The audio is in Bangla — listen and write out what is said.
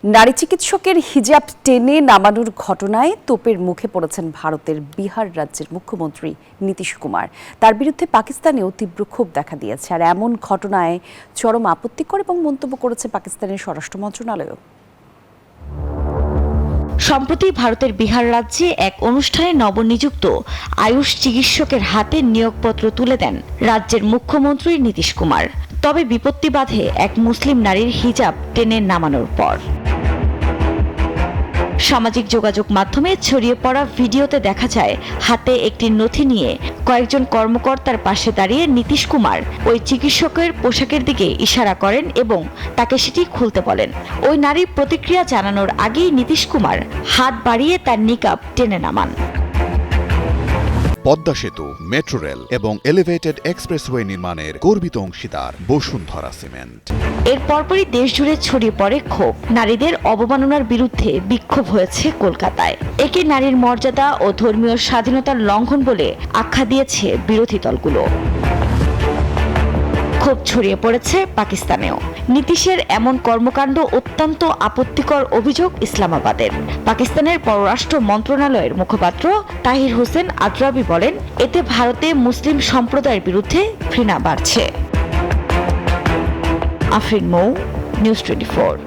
নারী চিকিৎসকের হিজাব টেনে নামানোর ঘটনায় তোপের মুখে পড়েছেন ভারতের বিহার রাজ্যের মুখ্যমন্ত্রী নীতিশ কুমার। তার বিরুদ্ধে পাকিস্তানেও তীব্র ক্ষোভ দেখা দিয়েছে। আর এমন ঘটনায় চরম আপত্তিকর এবং মন্তব্য করেছে পাকিস্তানের স্বরাষ্ট্র মন্ত্রণালয়ও। সম্প্রতি ভারতের বিহার রাজ্যে এক অনুষ্ঠানে নবনিযুক্ত আয়ুষ চিকিৎসকের হাতে নিয়োগপত্র তুলে দেন রাজ্যের মুখ্যমন্ত্রী নীতিশ কুমার। তবে বিপত্তি বাধে এক মুসলিম নারীর হিজাব টেনে নামানোর পর। সামাজিক যোগাযোগ মাধ্যমে ছড়িয়ে পড়া ভিডিওতে দেখা যায় হাতে একটি নথি নিয়ে কয়েকজন কর্মকর্তার পাশে দাঁড়িয়ে নীতিশ কুমার ওই চিকিৎসকের পোশাকের দিকে ইশারা করেন এবং তাকে সেটি খুলতে বলেন। ওই নারীর প্রতিক্রিয়া জানানোর আগেই নীতিশ কুমার হাত বাড়িয়ে তার নিকাব টেনে নামান। পদ্মা সেতু, মেট্রো রেল এবং এলিভেটেড এক্সপ্রেসওয়ে নির্মাণের গর্বিত অংশীদার বসুন্ধরা সিমেন্ট। এর পরপরই দেশ জুড়ে ছড়িয়ে পড়ে ক্ষোভ। নারীদের অবমাননার বিরুদ্ধে বিক্ষোভ হয়েছে কলকাতায়। একে নারীর মর্যাদা ও ধর্মীয় স্বাধীনতার লঙ্ঘন বলে আখ্যা দিয়েছে বিরোধী দলগুলো। ক্ষোভ ছড়িয়ে পড়েছে পাকিস্তানেও। নীতিশের এমন কর্মকাণ্ড অত্যন্ত আপত্তিকর অভিযোগ ইসলামাবাদের। পাকিস্তানের পররাষ্ট্র মন্ত্রণালয়ের মুখপাত্র তাহির হোসেন আদ্রাবি বলেন, এতে ভারতে মুসলিম সম্প্রদায়ের বিরুদ্ধে ঘৃণা বাড়ছে। আফরিন মৌ, নিউজ 24।